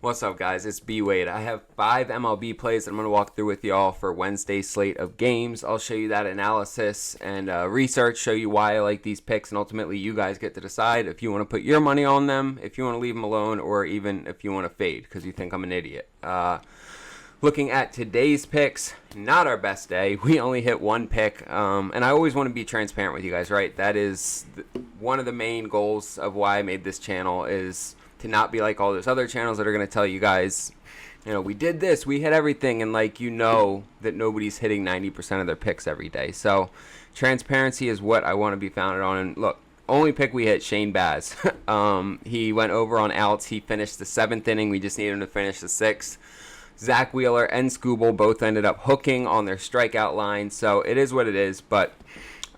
What's up, guys? It's B Wade. I have 5 MLB plays that I'm going to walk through with y'all for Wednesday's slate of games. I'll show you that analysis and research, show you why I like these picks, and ultimately you guys get to decide if you want to put your money on them, if you want to leave them alone, or even if you want to fade because you think I'm an idiot. Looking at today's picks, not our best day. We only hit one pick, and I always want to be transparent with you guys, right? That is one of the main goals of why I made this channel, is to not be like all those other channels that are going to tell you guys, you know, we did this, we hit everything, and like, you know that nobody's hitting 90% of their picks every day. So transparency is what I want to be founded on. And look, only pick we hit, Shane Baz. He went over on outs. He finished the 7th inning. We just needed him to finish the 6th. Zach Wheeler and Scooble both ended up hooking on their strikeout line. So it is what it is. But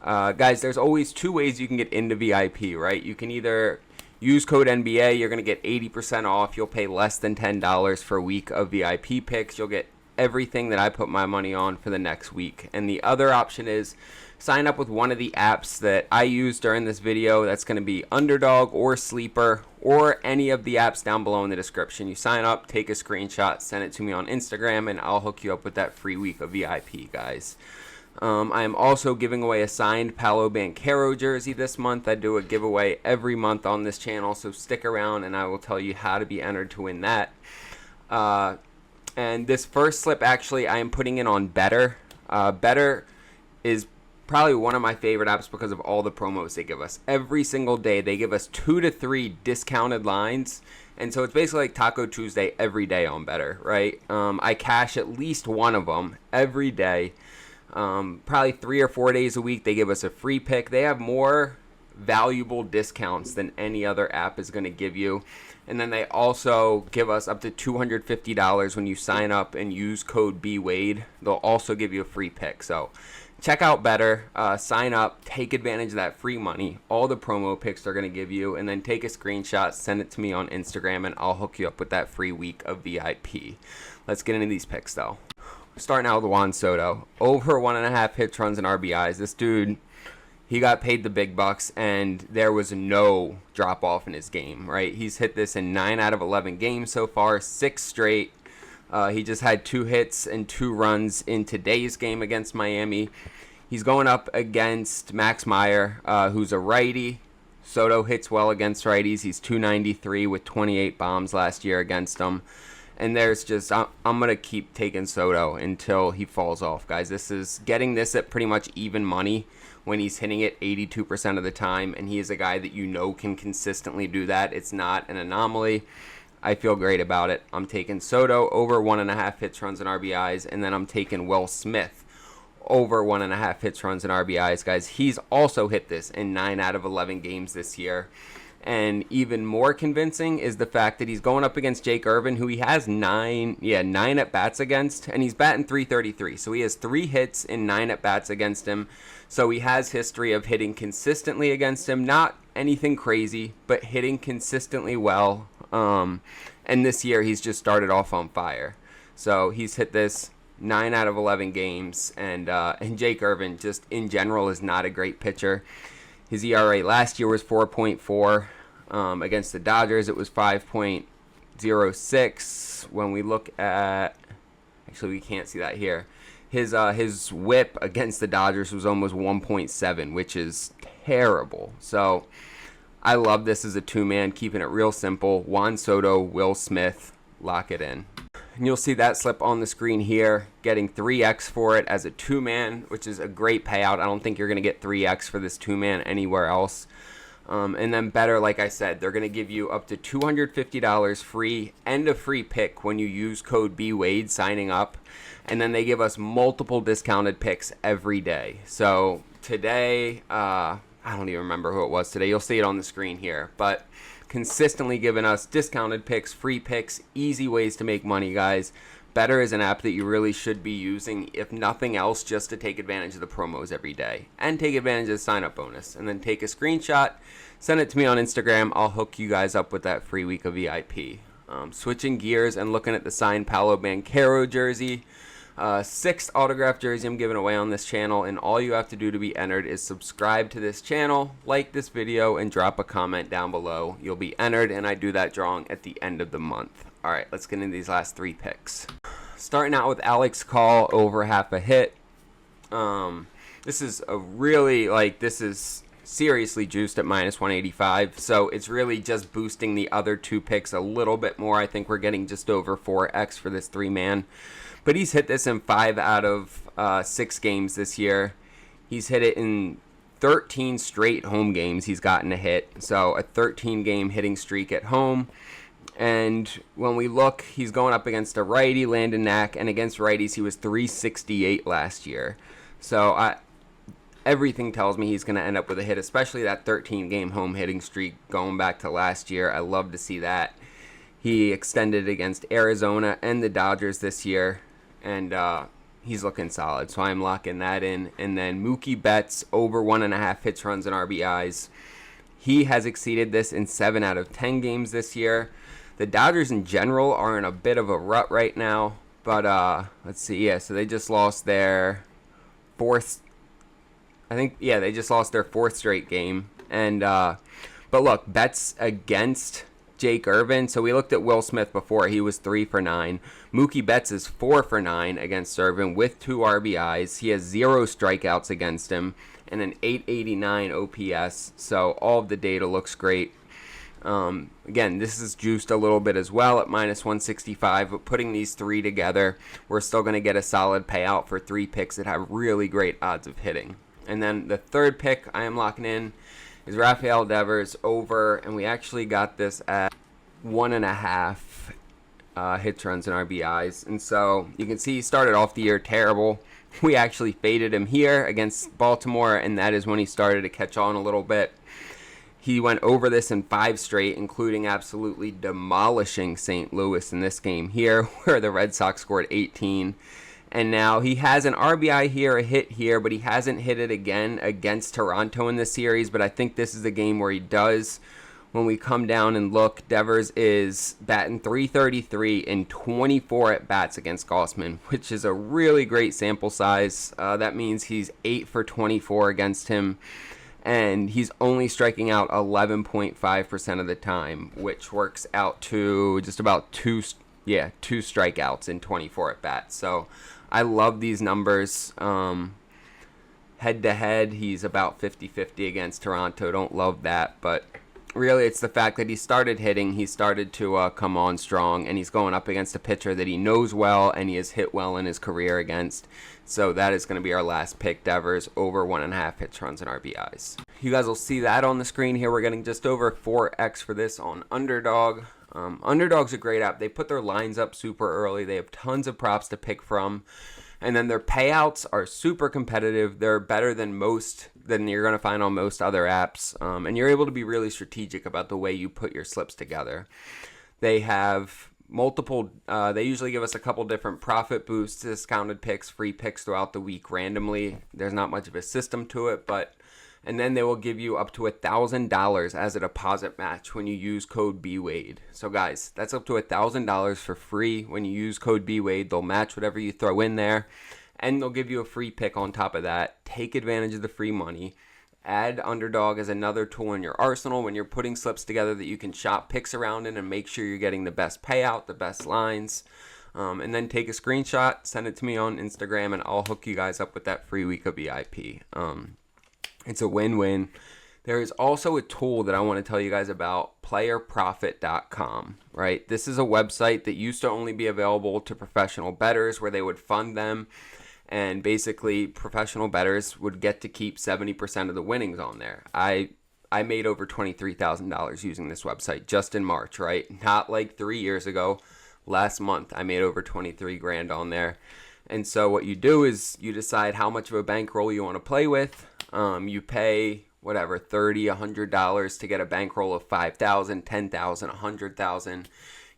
guys, there's always 2 ways you can get into VIP, right? You can either use code NBA, you're going to get 80% off. You'll pay less than $10 for a week of VIP picks. You'll get everything that I put my money on for the next week. And the other option is sign up with one of the apps that I use during this video. That's going to be Underdog or Sleeper or any of the apps down below in the description. You sign up, take a screenshot, send it to me on Instagram, and I'll hook you up with that free week of VIP, guys. I am also giving away a signed Paolo Banchero jersey this month. I do a giveaway every month on this channel, so stick around and I will tell you how to be entered to win that. And this first slip, actually, I am putting it on Betr. Betr is probably one of my favorite apps because of all the promos they give us. Every single day, they give us 2 to 3 discounted lines. And so it's basically like Taco Tuesday every day on Betr, right? I cash at least one of them every day. Probably 3 or 4 days a week they give us a free pick. They have more valuable discounts than any other app is going to give you. And then they also give us up to $250 when you sign up and use code BWADE. They'll also give you a free pick. So check out Betr, sign up, take advantage of that free money. All the promo picks they're going to give you, and then take a screenshot, send it to me on Instagram, and I'll hook you up with that free week of VIP. Let's get into these picks though. Starting out with Juan Soto, over 1.5 hits, runs, and RBIs. This dude, he got paid the big bucks, and there was no drop off in his game, right? He's hit this in 9 out of 11 games so far, 6 straight. He just had 2 hits and 2 runs in today's game against Miami. He's going up against Max Meyer, who's a righty. Soto hits well against righties. He's .293 with 28 bombs last year against them. And there's just, I'm going to keep taking Soto until he falls off, guys. This is getting this at pretty much even money when he's hitting it 82% of the time. And he is a guy that you know can consistently do that. It's not an anomaly. I feel great about it. I'm taking Soto over 1.5 hits, runs, and RBIs. And then I'm taking Will Smith over 1.5 hits, runs, and RBIs, guys. He's also hit this in 9 out of 11 games this year. And even more convincing is the fact that he's going up against Jake Irvin, who he has 9 at-bats against, and he's batting .333. So he has 3 hits in 9 at-bats against him. So he has history of hitting consistently against him. Not anything crazy, but hitting consistently well. And this year he's just started off on fire. So he's hit this 9 out of 11 games. And Jake Irvin, just in general, is not a great pitcher. His ERA last year was 4.4. Against the Dodgers, it was 5.06. When we look at, actually, we can't see that here. His whip against the Dodgers was almost 1.7, which is terrible. So I love this as a 2-man, keeping it real simple. Juan Soto, Will Smith, lock it in. And you'll see that slip on the screen here, getting 3x for it as a 2-man, which is a great payout. I don't think you're going to get 3x for this 2-man anywhere else. And then Betr, like I said, they're going to give you up to $250 free and a free pick when you use code BWADE signing up. And then they give us multiple discounted picks every day. So today, I don't even remember who it was today. You'll see it on the screen here. But consistently giving us discounted picks, free picks, easy ways to make money, guys. Betr is an app that you really should be using, if nothing else, just to take advantage of the promos every day and take advantage of the sign-up bonus. And then take a screenshot, send it to me on Instagram. I'll hook you guys up with that free week of VIP. Switching gears and looking at the signed Paolo Banchero jersey. 6th autographed jersey I'm giving away on this channel, and all you have to do to be entered is subscribe to this channel, like this video, and drop a comment down below. You'll be entered, and I do that drawing at the end of the month. All right, let's get into these last 3 picks. Starting out with Alex Call over half a hit. This is this is seriously juiced at -185, so it's really just boosting the other 2 picks a little bit more. I think we're getting just over 4x for this 3-man. But he's hit this in 5 out of 6 games this year. He's hit it in 13 straight home games he's gotten a hit. So a 13-game hitting streak at home. And when we look, he's going up against a righty, Landon Knack, and against righties, he was 368 last year. So everything tells me he's going to end up with a hit, especially that 13-game home hitting streak going back to last year. I love to see that. He extended against Arizona and the Dodgers this year, and he's looking solid. So I'm locking that in. And then Mookie Betts over 1.5 hits, runs, and RBIs. He has exceeded this in 7 out of 10 games this year. The Dodgers in general are in a bit of a rut right now, but let's see. Yeah, so they just lost their 4th. They just lost their 4th straight game. And but look, Betts against Jake Irvin. So we looked at Will Smith before. He was 3 for 9. Mookie Betts is 4 for 9 against Irvin with 2 RBIs. He has 0 strikeouts against him and an 889 OPS. So all of the data looks great. Again, this is juiced a little bit as well at -165, but putting these 3 together, we're still going to get a solid payout for 3 picks that have really great odds of hitting. And then the 3rd pick I am locking in is Rafael Devers over, and we actually got this at 1.5 hits, runs, and RBIs. And so you can see he started off the year terrible. We actually faded him here against Baltimore, and that is when he started to catch on a little bit. He went over this in 5 straight, including absolutely demolishing St. Louis in this game here, where the Red Sox scored 18. And now he has an RBI here, a hit here, but he hasn't hit it again against Toronto in this series. But I think this is the game where he does. When we come down and look, Devers is batting .333 in 24 at-bats against Gausman, which is a really great sample size. That means he's 8 for 24 against him. And he's only striking out 11.5% of the time, which works out to just about 2 strikeouts in 24 at-bats. So I love these numbers. Head-to-head, he's about 50-50 against Toronto. Don't love that, but really it's the fact that he started hitting. He started to come on strong, and he's going up against a pitcher that he knows well and he has hit well in his career against. So that is going to be our last pick, Devers, over 1.5 hits, runs, and RBIs. You guys will see that on the screen here. We're getting just over 4x for this on Underdog. Underdog's a great app. They put their lines up super early. They have tons of props to pick from. And then their payouts are super competitive. They're better than you're going to find on most other apps. And you're able to be really strategic about the way you put your slips together. They have multiple, they usually give us a couple different profit boosts, discounted picks, free picks throughout the week randomly. There's not much of a system to it, and then they will give you up to $1,000 as a deposit match when you use code BWADE. So guys, that's up to $1,000 for free when you use code BWADE. They'll match whatever you throw in there, and they'll give you a free pick on top of that. Take advantage of the free money. Add Underdog as another tool in your arsenal when you're putting slips together that you can shop picks around in and make sure you're getting the best payout, the best lines. And then take a screenshot, send it to me on Instagram, and I'll hook you guys up with that free week of VIP. It's a win-win. There is also a tool that I want to tell you guys about, playerprofit.com, right? This is a website that used to only be available to professional bettors where they would fund them. And basically, professional bettors would get to keep 70% of the winnings on there. I made over $23,000 using this website just in March, right? Not like 3 years ago. Last month, I made over 23 grand on there. And so what you do is you decide how much of a bankroll you want to play with. You pay whatever, $30, $100 to get a bankroll of $5,000, $10,000, $100,000.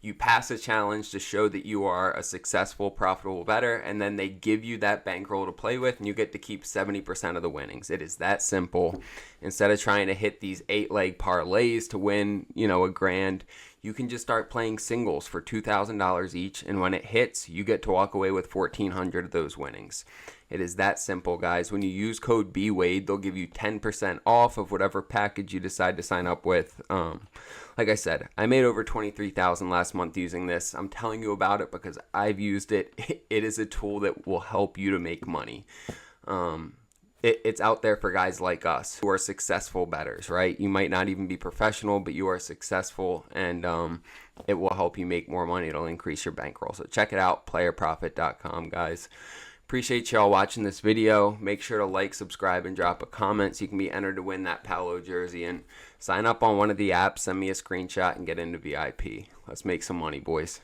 You pass a challenge to show that you are a successful, profitable bettor, and then they give you that bankroll to play with, and you get to keep 70% of the winnings. It is that simple. Instead of trying to hit these 8-leg parlays to win, $1,000, you can just start playing singles for $2,000 each, and when it hits, you get to walk away with 1,400 of those winnings. It is that simple, guys. When you use code BWADE, they'll give you 10% off of whatever package you decide to sign up with. Like I said, I made over $23,000 last month using this. I'm telling you about it because I've used it. It is a tool that will help you to make money. It's out there for guys like us who are successful bettors, right? You might not even be professional, but you are successful, and it will help you make more money. It'll increase your bankroll. So check it out, playerprofit.com, guys. Appreciate y'all watching this video. Make sure to like, subscribe, and drop a comment so you can be entered to win that Paolo jersey. And sign up on one of the apps, send me a screenshot, and get into VIP. Let's make some money, boys.